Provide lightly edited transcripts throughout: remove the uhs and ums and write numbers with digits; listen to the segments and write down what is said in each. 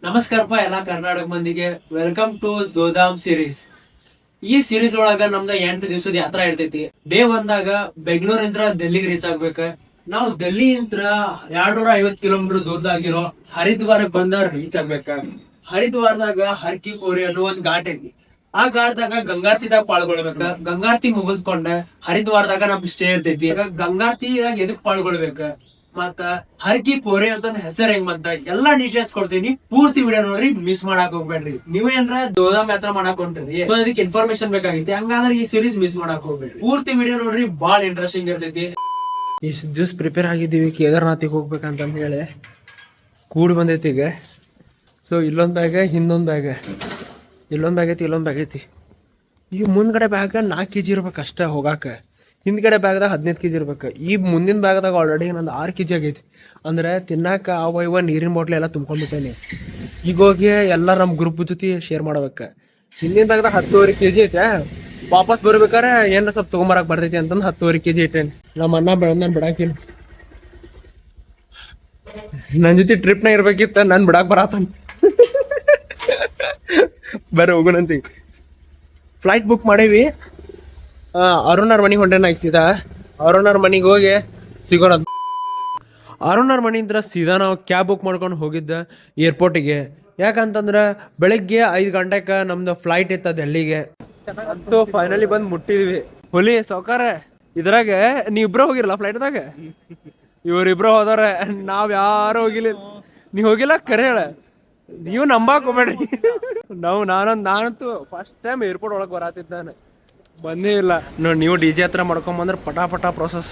ನಮಸ್ಕಾರಪ್ಪ ಎಲ್ಲ ಕರ್ನಾಟಕ ಮಂದಿಗೆ. Welcome to ದೋಧಾಮ್ ಸೀರೀಸ್. ಈ ಸೀರೀಸ್ ಒಳಗ ನಮ್ದ 8 ದಿವಸದ ಯಾತ್ರಾ ಇರ್ತೈತಿ. ಡೇ 1 ದಾಗ ಬೆಂಗಳೂರಿಂದ್ರ ಡೆಲ್ಲಿಗೆ ರೀಚ್ ಆಗ್ಬೇಕ. ನಾವು ಡೆಲ್ಲಿ ಇಂತ್ರ 250 ಕಿಲೋಮೀಟರ್ ದೂರದಾಗಿರೋ ಹರಿದ್ವಾರಕ್ಕೆ ಬಂದ ರೀಚ್ ಆಗ್ಬೇಕ. ಹರಿದ್ವಾರದಾಗ ಹರ್ಕಿ ಕೋರಿ ಅನ್ನೋ ಒಂದ್ ಘಾಟ್ ಐತಿ. ಆ ಘಾಟ್ದಾಗ ಗಂಗಾರ್ತಿದಾಗ ಪಾಲ್ಗೊಳ್ಬೇಕ. ಗಂಗಾರ್ತಿ ಮುಗಿಸ್ಕೊಂಡ ಹರಿದ್ವಾರದಾಗ ನಮ್ ಸ್ಟೇ ಇರ್ತೈತಿ. ಗಂಗಾರ್ತಿದಾಗ ಎದಕ್ ಪಾಲ್ಗೊಳ್ಬೇಕ ಮತ್ತ ಹರ್ಕಿ ಪೋರೆ ಅಂತ ಹೆಸರು ಹೆಂಗ್ ಬಂತ ಎಲ್ಲಾ ಡೀಟೇಲ್ಸ್ ಕೊಡ್ತೀನಿ. ಪೂರ್ತಿ ವಿಡಿಯೋ ನೋಡ್ರಿ, ಮಿಸ್ ಮಾಡಾಕ್ ಹೋಗ್ಬೇಡ್ರಿ. ನೀವೇನ್ರ ದೋಧಾಮ್ ಯಾತ್ರಾ ಮಾಡಾಕ್ ಹೊಂಟ್ರಿ, ಅದಕ್ಕೆ ಇನ್ಫಾರ್ಮೇಶನ್ ಬೇಕಾಗಿತ್ತು, ಹಂಗಂದ್ರೆ ಈ ಸೀರೀಸ್ ಮಿಸ್ ಮಾಡಾಕ್ ಹೋಗ್ಬೇಡ್ರಿ. ಪೂರ್ತಿ ವಿಡಿಯೋ ನೋಡ್ರಿ, ಬಾಳ ಇಂಟ್ರೆಸ್ಟಿಂಗ್ ಇರ್ತೈತಿ. ಇಷ್ಟು ದಿವ್ಸ ಪ್ರಿಪೇರ್ ಆಗಿದ್ದೀವಿ ಕೇದಾರ್ನಾಥಿಗೆ ಹೋಗ್ಬೇಕಂತ ಹೇಳಿ ಕೂಡಿ ಬಂದೈತಿ ಈಗ. ಸೊ ಇಲ್ಲೊಂದ್ ಬ್ಯಾಗ್, ಹಿಂದೊಂದ್ ಬ್ಯಾಗ್, ಇಲ್ಲೊಂದ್ ಬ್ಯಾಗ್ ಐತಿ, ಇಲ್ಲೊಂದ್ ಬ್ಯಾಗ್ ಐತಿ. ಈ ಮುಂದ್ಗಡೆ ಬ್ಯಾಗ್ 4 kg ಇರ್ಬೇಕು ಅಷ್ಟ ಹೋಗಾಕ. ಹಿಂದ್ಗಡೆ ಬ್ಯಾಗ್ದಾಗ 15 kg ಇರ್ಬೇಕು. ಈ ಮುಂದಿನ ಬ್ಯಾಗ್ದಾಗ ಆಲ್ರೆಡಿ ನಂದು 6 kg ಆಗೈತಿ. ಅಂದ್ರೆ ತಿನ್ನಾಕ ಅವ ಇವ ನೀರಿನ ಬಾಟ್ಲಿ ಎಲ್ಲ ತುಂಬ್ಕೊಂಡ್ಬಿಟ್ಟೇನಿ. ಈಗ ಹೋಗಿ ಎಲ್ಲ ನಮ್ಮ ಗ್ರೂಪ್ ಜೊತೆ ಶೇರ್ ಮಾಡ್ಬೇಕು. ಹಿಂದಿನ ಬ್ಯಾಗ್ದಾಗ 10.5 kg ಐತೆ. ವಾಪಸ್ ಬರ್ಬೇಕಾರೆ ಏನಾರ ಸ್ವಲ್ಪ ತೊಗೊಂಬರಕ್ ಬರ್ತೈತಿ ಅಂತಂದು 10.5 kg ಇಟ್ಟೇನಿ. ನಮ್ಮ ಅಣ್ಣ ನಾನು ಬಿಡಾಕಿಲ್ಲ, ನನ್ನ ಜೊತೆ ಟ್ರಿಪ್ನ ಇರ್ಬೇಕಿತ್ತ, ನಾನು ಬಿಡಾಕ್ ಬರತ್ತಾನ. ಬರ್ರಿ ಹೋಗೋಣಂತಿ. ಫ್ಲೈಟ್ ಬುಕ್ ಮಾಡೇವಿ. ಅರುಣರ್ ಮನೆಗೆ ಹೊಂಟೇನ ಸೀದಾ. ಅರುಣರ್ ಮನೆಗೆ ಹೋಗಿ ಸಿಗೋಣ. ಅರುಣರ್ ಮನೆಯಿಂದ ಸೀದಾ ನಾವು ಕ್ಯಾಬ್ ಬುಕ್ ಮಾಡ್ಕೊಂಡು ಹೋಗಿದ್ದ ಏರ್ಪೋರ್ಟಿಗೆ. ಯಾಕಂತಂದ್ರೆ ಬೆಳಗ್ಗೆ 5 ಗಂಟೆಗೆ ನಮ್ದು ಫ್ಲೈಟ್ ಇತ್ತ ಡೆಲ್ಲಿಗೆ. ಅಂತೂ ಫೈನಲಿ ಬಂದು ಮುಟ್ಟಿದ್ವಿ. ಹುಲಿ ಸೌಕಾರ ಇದ್ರಾಗ ನೀವಿಬ್ರು ಹೋಗಿರಲ್ಲ ಫ್ಲೈಟ್ದಾಗ? ಇವರಿಬ್ರು ಹೋದವ್ರ, ನಾವ್ ಯಾರು ಹೋಗಿಲ್ಲ. ನೀವ್ ಹೋಗಿಲ್ಲ ಕರೆ ಹೇಳ, ನೀವು ನಂಬಾಕ್ ಹೋಗ್ಬೇಡ್ರಿ. ನಾನಂತೂ ಫಸ್ಟ್ ಟೈಮ್ ಏರ್ಪೋರ್ಟ್ ಒಳಗೆ ಬರತ್ತಿದ್ದಾನೆ, ಬಂದೇ ಇಲ್ಲ ನೋಡಿ. ನೀವು DJ ಹತ್ರ ಮಾಡ್ಕೊಂಬಂದ್ರೆ ಪಟ ಪ್ರೋಸೆಸ್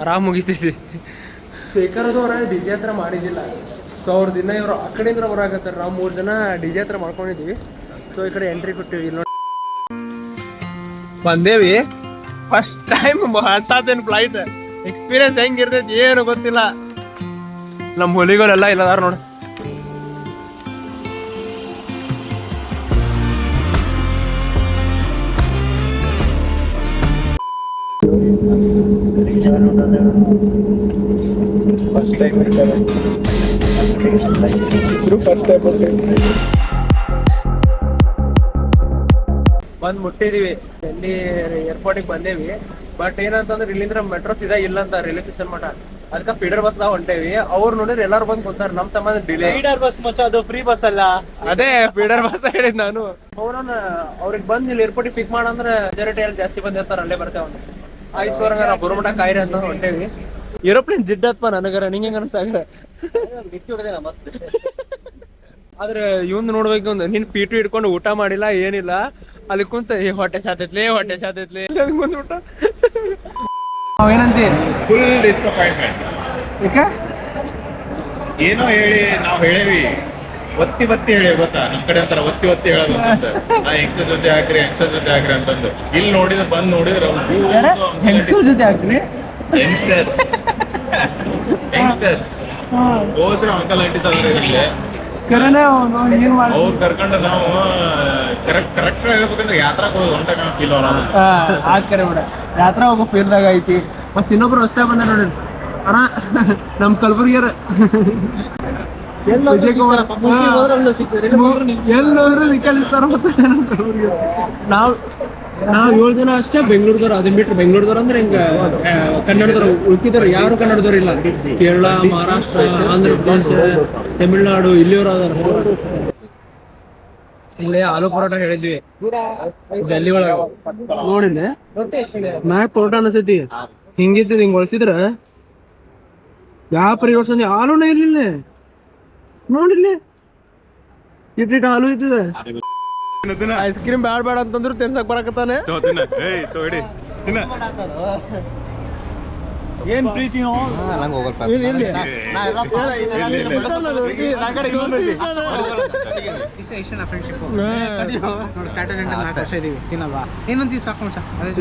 ಆರಾಮ್ ಮುಗಿತೈತಿ. ಶೇಖರದವ್ರ DJ ಹತ್ರ ಮಾಡಿದ್ದಿಲ್ಲ. ಸೊ ಅವ್ರ ದಿನ ಇವರು ಆ ಕಡೆಯಿಂದ ಬರಾಕತ್ತಾರ. ನಾವು 3 ಜನ DJ ಹತ್ರ ಮಾಡ್ಕೊಂಡಿದ್ವಿ. ಸೊ ಈ ಕಡೆ ಎಂಟ್ರಿ ಕೊಟ್ಟಿವಿ. ಇಲ್ಲಿ ನೋಡಿ ಬಂದೇವಿ. ಫಸ್ಟ್ ಟೈಮ್ ಹತ್ತಾತೇನು ಫ್ಲೈಟ್. ಎಕ್ಸ್ಪೀರಿಯನ್ಸ್ ಹೆಂಗಿರ್ತೈತಿ ಏನು ಗೊತ್ತಿಲ್ಲ. ನಮ್ಮ ಹುಲಿಗಳೆಲ್ಲ ಇಲ್ಲದಾರ ನೋಡಿ. ಬಂದ್ ಮುಟ್ಟಿದೀವಿ. ಇಲ್ಲಿ ಏರ್ಪೋರ್ಟಿಗೆ ಬಂದೇವಿ. ಬಟ್ ಏನಂತಂದ್ರೆ ಇಲ್ಲಿಂದ್ರ ಮೆಟ್ರೋ ಸೀದಾ ಇಲ್ಲ ಅಂತ ರೈಲ್ವೆ ಸ್ಟೇಷನ್ ಮಠ. ಅದಕ್ಕೆ ಫೀಡರ್ ಬಸ್ ನಾವು ಹೊಂಟೇವಿ. ಅವ್ರು ನೋಡಿದ್ರೆ ಎಲ್ಲಾರು ಬಂದ್ ಕೂತಾರ. ನಮ್ ಸಂಬಂಧ ಡಿಲೇ. ಫೀಡರ್ ಬಸ್ ಮಚ್ಚ, ಅದು ಫ್ರೀ ಬಸ್ ಅಲ್ಲ. ಅದೇ ಫೀಡರ್ ಬಸ್ ಹೇಳಿದ್ ನಾನು. ಅವ್ರಿಗೆ ಬಂದ್ ಇಲ್ಲಿ ಏರ್ಪೋರ್ಟಿಗೆ ಪಿಕ್ ಮಾಡಂದ್ರೆ ಮೆಜಾರಿಟಿ ಎಲ್ಲ ಜಾಸ್ತಿ ಬಂದಿರ್ತಾರ, ಅಲ್ಲೇ ಬರ್ತೇವ. ಆಯ್ತು ಸೋರಂಗ ನಾವು ಬರುಮಟ ಕಾಯಿರಿ ಅಂತ ಹೊಂಟೇವಿ. ಏರೋಪ್ಲೇನ್ ಜಿಡ್ಡತ್ಪ ನನಗರ, ನಿಂಗೆ ಅನಿಸ್ತಾಗ್ರ. ಆದ್ರೆ ಇವಂದು ನೋಡ್ಬೇಕು, ಒಂದು ನಿನ್ ಪೀಟು ಹಿಡ್ಕೊಂಡು ಊಟ ಮಾಡಿಲ್ಲ ಏನಿಲ್ಲ. ಅಲ್ಲಿ ಕುಂತ ಹೊಟ್ಟೆ ಸಾತೈತ್ಲಿ ಊಟ. ಏನಂತಿ? Full disappointment. ಏನೋ ಹೇಳಿ ನಾವು ಹೇಳೇವಿ, ಒತ್ತಿ ಹೇಳಿ ಗೊತ್ತಾ, ನಮ್ ಕಡೆ ಅಂತಾರ ಒತ್ತಿ ಹೇಳೋದು ಅಂತ. ನಾ ಯಂಗ್ಸ್ಟರ್ ಜೊತೆ ಹಾಕ್ರಿ ಅಂತಂದು. ಇಲ್ಲಿ ಬಂದ್ ನೋಡಿದ್ರೆ ಹೆಂಗಸೂರ್ ಜೊತೆ ಹಾಕ್ರಿ. ಯಂಗ್ಸ್ಟರ್ಸ್ ಹೋಸ್ರ ಅಂಕಲ್ ಆಂಟೀಸ್ ಆದ್ರೆ ಇರ್ಲಿ, ಅವ್ರು ಕರ್ಕೊಂಡು ನಾವು ಕರೆಕ್ಟ್ ಹೇಳ್ಬೇಕಂದ್ರೆ ಯಾತ್ರಾಕ್ ಹೋಗಿ ಹೊಂಟಾಗ ಫೀಲ್ ಬಿಡ. ಯಾತ್ರಾ ಹೋಗೋ ಫೀಲ್ದಾಗ ಐತಿ. ಮತ್ ಇನ್ನೊಬ್ರು ಹೊಸ್ತಾ ಬಂದ ನೋಡಿ ಅಣ್ಣ, ನಮ್ ಕಲಬುರ್ಗಿಯರ ಎಲ್ಲೋದ್ರು ಸಿಕ್ಕಿರ್ತಾರ. ನಾವ್ 7 ಜನ ಅಷ್ಟೇ ಬೆಂಗಳೂರದವ್ರು. ಅದನ್ನ ಬಿಟ್ರೆ ಬೆಂಗಳೂರದವ್ರು ಅಂದ್ರೆ ಹಿಂಗ ಕನ್ನಡದವ್ರು. ಉಳ್ಕಿದವ್ರು ಯಾರು ಕನ್ನಡದವ್ರು ಇಲ್ಲ. ಕೇರಳ, ಮಹಾರಾಷ್ಟ್ರ, ಆಂಧ್ರ ಪ್ರದೇಶ, ತಮಿಳ್ನಾಡು ಇಲ್ಲಿಯವರು ಅದಾರ. ಇಲ್ಲೇ ಆಲೂ ಪರೋಟ ಹೇಳಿದ್ವಿ ಡೆಲ್ಲಿ ಒಳಗ. ನೋಡಿಲ್ಲ ಮ್ಯಾಕ್ ಪರೋಟ ಅನ್ಸತಿ. ಹಿಂಗಿತ್ತು, ಹಿಂಗ್ ಹೊಳ್ಸಿದ್ರ ಯಾವ ಪರಿವರ್ಸಂದಿ ಆಲೂನ ಇರ್ಲಿಲ್ಲ. ನೋಡಿಲ್ಲ ಇಟ್ಟಿಟ್ಟು ಹಾಲು ಇರ್ತದೆ. ಐಸ್ ಕ್ರೀಮ್ ಬೇಡ ಅಂತಂದ್ರು ತಿನ್ಸಕ್ ಬರಕತ್ತಾನೆ. ಏನ್ ಪ್ರೀತಿ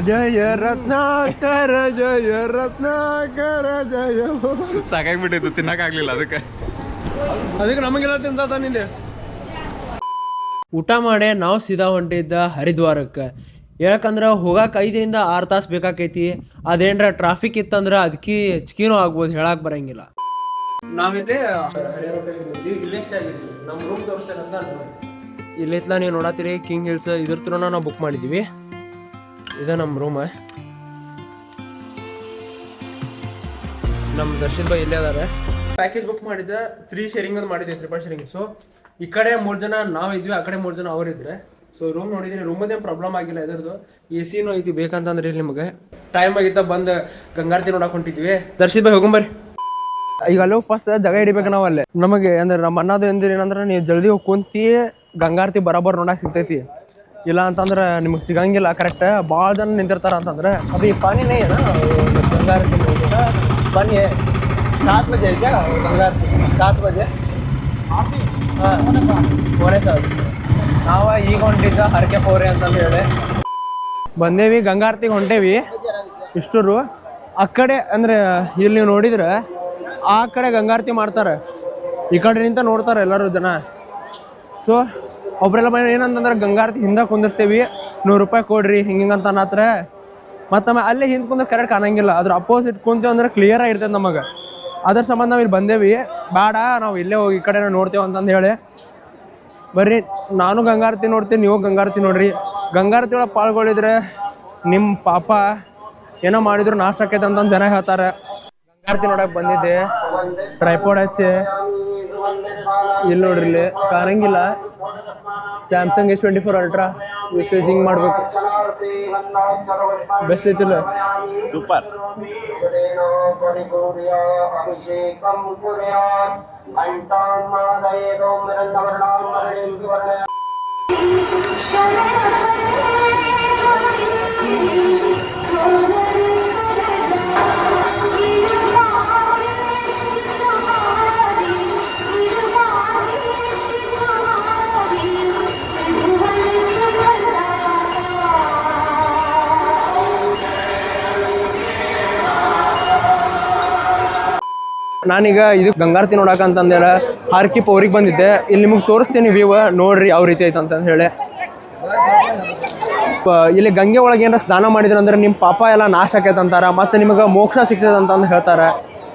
ಜಯ ರತ್ನಾಕರ ಜಯ ರತ್ನಾಕರ ಜಯ. ಸಾಕಾಗ್ಬಿಟ್ಟಿತ್ತು, ತಿನ್ನಕ್ ಆಗ್ಲಿಲ್ಲ. ಅದಕ್ಕೆ ನಮಗೆಲ್ಲ ತಿಂತಾನಿಲ್ಲ. ಊಟ ಮಾಡಿ ನಾವು ಸೀದಾ ಹೊಂಟಿದ್ದ ಹರಿದ್ವಾರಕ್ಕೆ. ಯಾಕಂದ್ರೆ ಹೋಗಕ್ಕೆ 5 ರಿಂದ 6 ತಾಸು ಬೇಕಾಕೈತಿ. ಅದೇನ್ರ ಟ್ರಾಫಿಕ್ ಇತ್ತಂದ್ರೆ ಅದಕ್ಕೆ ಹೆಚ್ಚಿಗೆನೂ ಆಗ್ಬೋದು, ಹೇಳಕ್ಕೆ ಬರಂಗಿಲ್ಲ. ನಾವಿಲ್ಲಿ ಇಲ್ಲೇ ಸ್ಟೇ ಆಗಿದ್ವಿ. ನಮ್ಮ ರೂಮ್ ತೋರಿಸ್ತೇನೆ ಅಂತ ನೋಡಿ. ಇಲ್ಲಿತ್ಲ ನೀವು ನೋಡತ್ತೀರಿ ಕಿಂಗ್ ಹಿಲ್ಸ್, ಇದ್ರ ತರ ನಾವು ಬುಕ್ ಮಾಡಿದ್ವಿ. ಇದ ನಮ್ಮ ರೂಮ್. ನಮ್ಮ ದರ್ಶನ್ ಭಾಯ್ ಇಲ್ಲೇ ಅದಾರೆ. ಪ್ಯಾಕೇಜ್ ಬುಕ್ ಮಾಡಿದ್ದೆ 3 ಶೇರಿಂಗ್ ಅಂತ ಮಾಡಿದ್ದೆ, 3 ಶೇರಿಂಗ್. ಸೊ ಈ ಕಡೆ 3 ಜನ ನಾವಿದ್ವಿ, ಆ ಕಡೆ 3 ಜನ ಅವರಿದ್ರೆ. ಸೊ ರೂಮ್ ನೋಡಿದ್ದೀನಿ, ರೂಮದೇನು ಪ್ರಾಬ್ಲಮ್ ಆಗಿಲ್ಲ ಇದರದು. AC ಐತಿ ಬೇಕಂತಂದ್ರೆ ಇಲ್ಲಿ ನಿಮಗೆ. ಟೈಮ್ ಆಗಿತ್ತ ಬಂದು ಗಂಗಾರತಿ ನೋಡಕ್ ಹೊಂಟಿದ್ವಿ. ದರ್ಶಿತ್ ಭಾಯ್ ಹೋಗಂಬರ್ರಿ. ಈಗ ಅಲ್ಲಿ ಫಸ್ಟ್ ಜಾಗ ಹಿಡಿಬೇಕು ನಾವು ಅಲ್ಲೇ. ನಮಗೆ ಅಂದ್ರೆ ನಮ್ಮ ಅನ್ನೋದು ಎಂದ್ರೆ ಏನಂದ್ರೆ ನೀವು ಜಲ್ದಿ ಹೋಗಿ ಕುಂತಿ ಗಂಗಾರತಿ ಬರೋಬ್ಬರ ನೋಡಕ್ ಸಿಗ್ತೈತಿ. ಇಲ್ಲ ಅಂತಂದ್ರೆ ನಿಮಗೆ ಸಿಗಂಗಿಲ್ಲ ಕರೆಕ್ಟ್. ಭಾಳ ಜನ ನಿಂತಿರ್ತಾರ ಅಂತಂದ್ರೆ ಅದು ಈ ಪಾನಿನೇ ಏನ ಗಂಗಾರತಿ पानी है 7 बजे क्या गंगारती 7 बजे ಪೋಣೆ ಸರ್ ನಾವು ಈಗ ಹೊಂಟಿದ್ದ ಹರಕೆ ಪೋರೆ ಅಂತಂದು ಹೇಳಿ ಬಂದೇವಿ. ಗಂಗಾರತಿಗೆ ಹೊಂಟೇವಿ ಇಷ್ಟರು. ಆ ಕಡೆ ಅಂದರೆ ಇಲ್ಲಿ ನೀವು ನೋಡಿದ್ರೆ ಆ ಕಡೆ ಗಂಗಾರತಿ ಮಾಡ್ತಾರೆ, ಈ ಕಡೆ ನಿಂತ ನೋಡ್ತಾರೆ ಎಲ್ಲರೂ ಜನ. ಸೊ ಒಬ್ಬರೆಲ್ಲ ಬಂದು ಏನಂತಂದ್ರೆ ಗಂಗಾರತಿ ಹಿಂದೆ ಕುಂದಿರ್ತೀವಿ, 100 ರೂಪಾಯಿ ಕೊಡ್ರಿ ಹಿಂಗಂತ ಅನ್ನತ್ರ. ಮತ್ತೊಮ್ಮೆ ಅಲ್ಲೇ ಹಿಂದೆ ಕುಂದ್ರೆ ಕರೆಕ್ಟ್ ಕಾಣಂಗಿಲ್ಲ, ಅದ್ರ ಅಪೋಸಿಟ್ ಕುಂತೇವೆ ಅಂದ್ರೆ ಕ್ಲಿಯರ್ ಆಗಿರ್ತೈತೆ ನಮಗೆ. ಅದ್ರ ಸಂಬಂಧ ನಾವು ಇಲ್ಲಿ ಬಂದೇವಿ. ಬೇಡ ನಾವು ಇಲ್ಲೇ ಹೋಗಿ ಈ ಕಡೆ ನೋಡ್ತೇವೆ ಅಂತಂದು ಹೇಳಿ ಬರ್ರಿ. ನಾನು ಗಂಗಾರತಿ ನೋಡ್ತೀನಿ, ನೀವು ಗಂಗಾರತಿ ನೋಡ್ರಿ. ಗಂಗಾರತಿ ಒಳಗೆ ಪಾಲ್ಗೊಳಿದ್ರೆ ನಿಮ್ಮ ಪಾಪ ಏನೋ ಮಾಡಿದ್ರು ನಾಶ ಆಕೈತೆ ಅಂತಂದು ಜನ ಹೇಳ್ತಾರೆ. ಗಂಗಾರತಿ ನೋಡಕ್ಕೆ ಬಂದಿದ್ದೆ, ಟ್ರೈಪಾಡ್ ಹಚ್ಚಿ ಇಲ್ಲಿ ನೋಡ್ರಿ, ಇಲ್ಲಿ ಕಾಣಂಗಿಲ್ಲ. ಸ್ಯಾಮ್ಸಂಗ್ S24 ಅಲ್ಟ್ರಾ ಯೂಸೇಜ್ ಹಿಂಗೆ ಮಾಡಬೇಕು. ಬೆಸ್ಟ್ ಐತಿಲ್ಲ, ಸೂಪರ್. ನಾನೀಗ ಇದು ಗಂಗಾರತಿ ನೋಡಕ ಅಂತಂದೇಳ ಹರಕೆ ಪೌರಿಗೆ ಬಂದಿದ್ದೆ. ಇಲ್ಲಿ ನಿಮಗೆ ತೋರಿಸ್ತೀನಿ ವ್ಯೂ, ನೋಡ್ರಿ ಯಾವ ರೀತಿ ಐತೆ ಅಂತಂದು ಹೇಳಿ. ಇಲ್ಲಿ ಗಂಗೆ ಒಳಗೆ ಏನಾರ ಸ್ನಾನ ಮಾಡಿದ್ರೆ ಅಂದ್ರೆ ನಿಮ್ಮ ಪಾಪ ಎಲ್ಲ ನಾಶ ಆಕೈತೆ ಅಂತಾರ, ಮತ್ತು ನಿಮಗೆ ಮೋಕ್ಷ ಸಿಗ್ತದೆ ಅಂತಂದು ಹೇಳ್ತಾರೆ.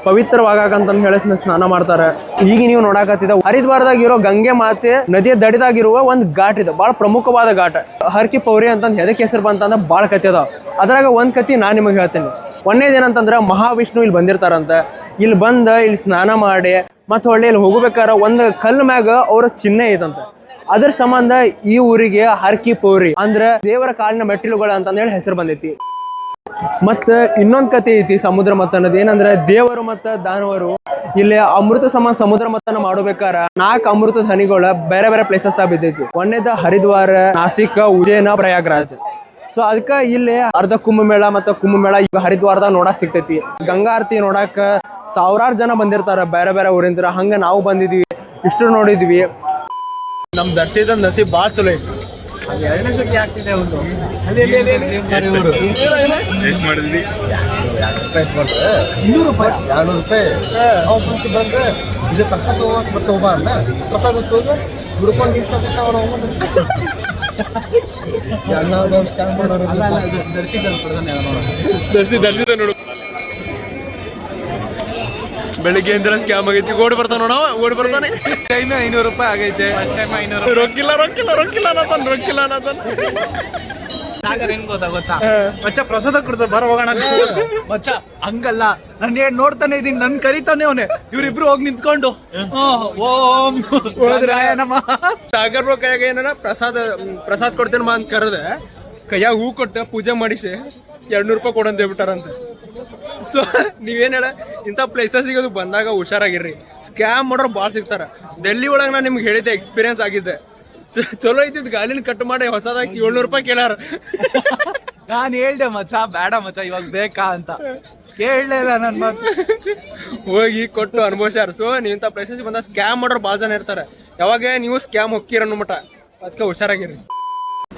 ಪವಿತ್ರವಾಗಂತಂದು ಹೇಳಿ ಸ್ನಾನ ಮಾಡ್ತಾರೆ. ಈಗ ನೀವು ನೋಡಕತ್ತಿದ ಹರಿದ್ವಾರದಾಗಿರೋ ಗಂಗೆ ಮಾತೆ ನದಿಯ ದಡಿದಾಗಿರುವ ಒಂದು ಘಾಟ್ ಇದೆ, ಭಾಳ ಪ್ರಮುಖವಾದ ಘಾಟ್. ಹರಕೆ ಪೌರಿ ಅಂತಂದು ಎದಕ್ಕೆ ಹೆಸರು ಬಂತಂದ್ರೆ ಭಾಳ ಕತೆ ಅದಾವ. ಅದ್ರಾಗ ಒಂದು ಕತೆ ನಾನು ನಿಮಗೆ ಹೇಳ್ತೇನೆ. ಒಂದೇದೇನಂತಂದ್ರೆ ಮಹಾವಿಷ್ಣು ಇಲ್ಲಿ ಬಂದಿರ್ತಾರಂತೆ. ಇಲ್ಲಿ ಬಂದು ಇಲ್ಲಿ ಸ್ನಾನ ಮಾಡಿ ಮತ್ತು ಹೊಳ್ಳಿ ಇಲ್ಲಿ ಹೋಗ್ಬೇಕಾರೆ ಒಂದು ಕಲ್ಲು ಮ್ಯಾಗ ಅವ್ರ ಚಿಹ್ನೆ ಐತಂತೆ. ಅದ್ರ ಸಂಬಂಧ ಈ ಊರಿಗೆ ಹರಕೆ ಪೌರಿ ಅಂದ್ರೆ ದೇವರ ಕಾಲಿನ ಮೆಟ್ಟಿಲುಗಳು ಅಂತಂದು ಹೇಳಿ ಹೆಸರು ಬಂದೈತಿ. ಮತ್ತು ಇನ್ನೊಂದು ಕತೆ ಐತಿ ಸಮುದ್ರ ಮಥನ ಅನ್ನೋದು. ಏನಂದ್ರೆ ದೇವರು ಮತ್ತು ದಾನವರು ಇಲ್ಲಿ ಅಮೃತ ಸಮುದ್ರ ಮಥನ ಮಾಡಬೇಕಾರ 4 ಅಮೃತದ ಹನಿಗಳು ಬೇರೆ ಬೇರೆ ಪ್ಲೇಸಸ್ ಬಿದ್ದೈತಿ. ಒಂದೇದ ಹರಿದ್ವಾರ, ನಾಸಿಕ್, ಉಜ್ಜೈನ, ಪ್ರಯಾಗ್ರಾಜ್. ಸೊ ಅದಕ್ಕೆ ಇಲ್ಲಿ ಅರ್ಧ ಕುಂಭಮೇಳ ಮತ್ತು ಕುಂಭಮೇಳ ಈಗ ಹರಿದ್ವಾರದಾಗ ನೋಡಕ್ ಸಿಗ್ತೈತಿ. ಗಂಗಾ ಆರತಿ ನೋಡಕ್ ಸಾವಿರಾರು ಜನ ಬಂದಿರ್ತಾರ ಬೇರೆ ಬೇರೆ ಊರಿಂದ. ಹಂಗ ನಾವು ಬಂದಿದ್ವಿ, ಇಷ್ಟು ನೋಡಿದ್ವಿ. ನಮ್ ದರ್ಶಿದ ನಸೀಬ್ ಭಾಳ ಚಲೋ ಐತಿ. ಆಗ್ತಿದೆ ಒಂದು ಎಷ್ಟು ಮಾಡಿದ್ವಿ? 200 ರೂಪಾಯಿ ಬಂದ್ರೆ ಇದು ಪ್ರಸಾದ ಹೋಗ್ಬ ಅಲ್ಲ, ಪ್ರಸಾದ ಹುಡ್ಕೊಂಡು ದರ್ಶಿದ ನೋಡು. ಬೆಳಿಗ್ಗೆ ಇಂದ ಸ್ಕ್ಯಾಮ್ ಆಗೈತಿ. ಓಡಿ ಬರ್ತಾನ ನೋಡ, ಓಡಿ ಬರ್ತಾನೆ. ಟೈಮ್ 500 ರೂಪಾಯಿ ಆಗೈತೆ. ರೊಕ್ಕಿಲ್ಲ ಗೊತ್ತಾ ಮಚ್ಚ ಪ್ರಸಾದ ಕೊಡ್ತ ಬರ ಹೋಗೋಣ ಮಚ್ಚ. ಹಂಗಲ್ಲ, ನಾನು ಏನ್ ನೋಡ್ತಾನೆ ಇದೀನಿ, ನನ್ ಕರಿತಾನೆ ಅವನೇ. ಇವ್ರಿಬ್ರು ಹೋಗಿ ನಿಂತ್ಕೊಂಡು ಓಂ ನಮ್ಮ ಸಾಗರ್ ಬ್ರೋ ಕೈಯಾಗ ಏನ ಪ್ರಸಾದ ಕೊಡ್ತೇನೆ ಮಾ ಅಂತ ಕರೆದೆ. ಕೈಯಾಗ ಹೂ ಕೊಟ್ಟೆ, ಪೂಜೆ ಮಾಡಿಸಿ 200 ರೂಪಾಯಿ ಕೊಡಂತ ಹೇಳ್ಬಿಟ್ಟಾರಂತ. ಸೊ ನೀವೇನ್ ಹೇಳ, ಇಂಥ ಪ್ಲೇಸಸ್ಸಿಗೆ ಅದು ಬಂದಾಗ ಹುಷಾರಾಗಿರ್ರಿ. ಸ್ಕ್ಯಾಮ್ ಮಾಡೋರು ಭಾಳ ಸಿಗ್ತಾರ. ಡೆಲ್ಲಿ ಒಳಗೆ ನಾನು ನಿಮ್ಗೆ ಹೇಳಿದ್ದೆ, ಎಕ್ಸ್ಪೀರಿಯನ್ಸ್ ಆಗಿದ್ದೆ. ಚಲೋ ಐತಿದ್. ಗಾಲಿನ ಕಟ್ ಮಾಡಿ ಹೊಸದಾಗಿ 700 ರೂಪಾಯಿ ಕೇಳಾರ. ನಾನು ಹೇಳ್ದೆ ಮಚ್ಚ ಬೇಡ ಮಚ್ಚ ಇವಾಗ ಬೇಕಾ ಅಂತ, ಕೇಳಲೇ ಇಲ್ಲ ನನ್ ಮಾತು. ಹೋಗಿ ಕೊಟ್ಟು ಅನುಭವಿಸ್ಯಾರ. ಸೊ ನೀವು ಇಂಥ ಪ್ಲೇಸಸ್ ಬಂದಾಗ ಸ್ಕ್ಯಾಮ್ ಮಾಡೋರು ಭಾಳ ಜನ ಇರ್ತಾರೆ. ಯಾವಾಗ ನೀವು ಸ್ಕ್ಯಾಮ್ ಹೊಕ್ಕಿರ ಅನ್ನೋ ಮಟ್ಟ, ಅದಕ್ಕೆ ಹುಷಾರಾಗಿರಿ.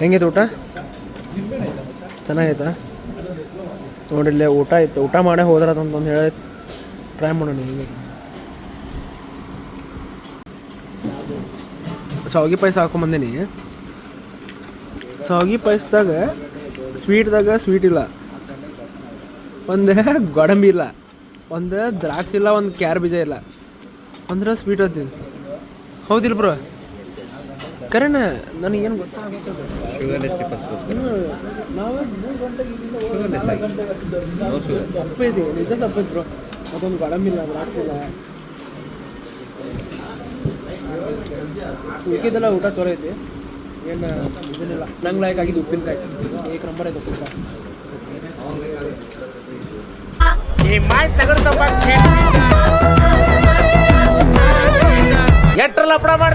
ಹೆಂಗೈತೆ ಊಟ? ಚೆನ್ನಾಗೈತಾ? ನೋಡಿಲ್ಲೇ ಊಟ ಐತೆ. ಊಟ ಮಾಡೇ ಹೋದ್ರಂತಂದು ಹೇಳಿ ಟ್ರೈ ಮಾಡೋಣ. ಹಿಂಗೆ ಶಾವಿಗೆ ಪಾಯಸ ಹಾಕೊಂಬಂದೇನಿ. ಶಾವಿಗೆ ಪಾಯಸದಾಗ ಸ್ವೀಟ್ ಇಲ್ಲ, ಒಂದು ಗೋಡಂಬಿ ಇಲ್ಲ, ಒಂದು ದ್ರಾಕ್ಷಿ ಇಲ್ಲ, ಒಂದು ಕ್ಯಾರ್ ಬೀಜ ಇಲ್ಲ. ಅಂದ್ರೆ ಸ್ವೀಟ್ ಆಯ್ತು ಹೌದಿಲ್ಲ ಬ್ರೋ ಕರೆನ ನನಗೇನು ಗೊತ್ತಾಗ್ತದೆ ನಾವು 3 ಗಂಟೆಗೆ ಸಪ್ಪೈತಿ ನಿಜ ಸಪ್ಪೈತಿ ಬ್ರೋ ಅದೊಂದು ಗೋಡಂಬಿಲ್ಲ ದ್ರಾಕ್ಷಿಲ್ಲ ಉಳ್ಕಿದ್ದೆಲ್ಲ ಊಟ ಚಲೋ ಐತಿ ಏನು ಇದನ್ನಿಲ್ಲ ನಂಗೆ ಲೈಕ್ ಆಗಿದ್ದು ಉಪ್ಪಿನಕಾಯಿ ಏಕ ನಂಬರ್ ಐತೆ ಉಪ್ಪಿನಕಾಯಿ ಎಟ್ರ ಲಪಡ ಮಾಡಿ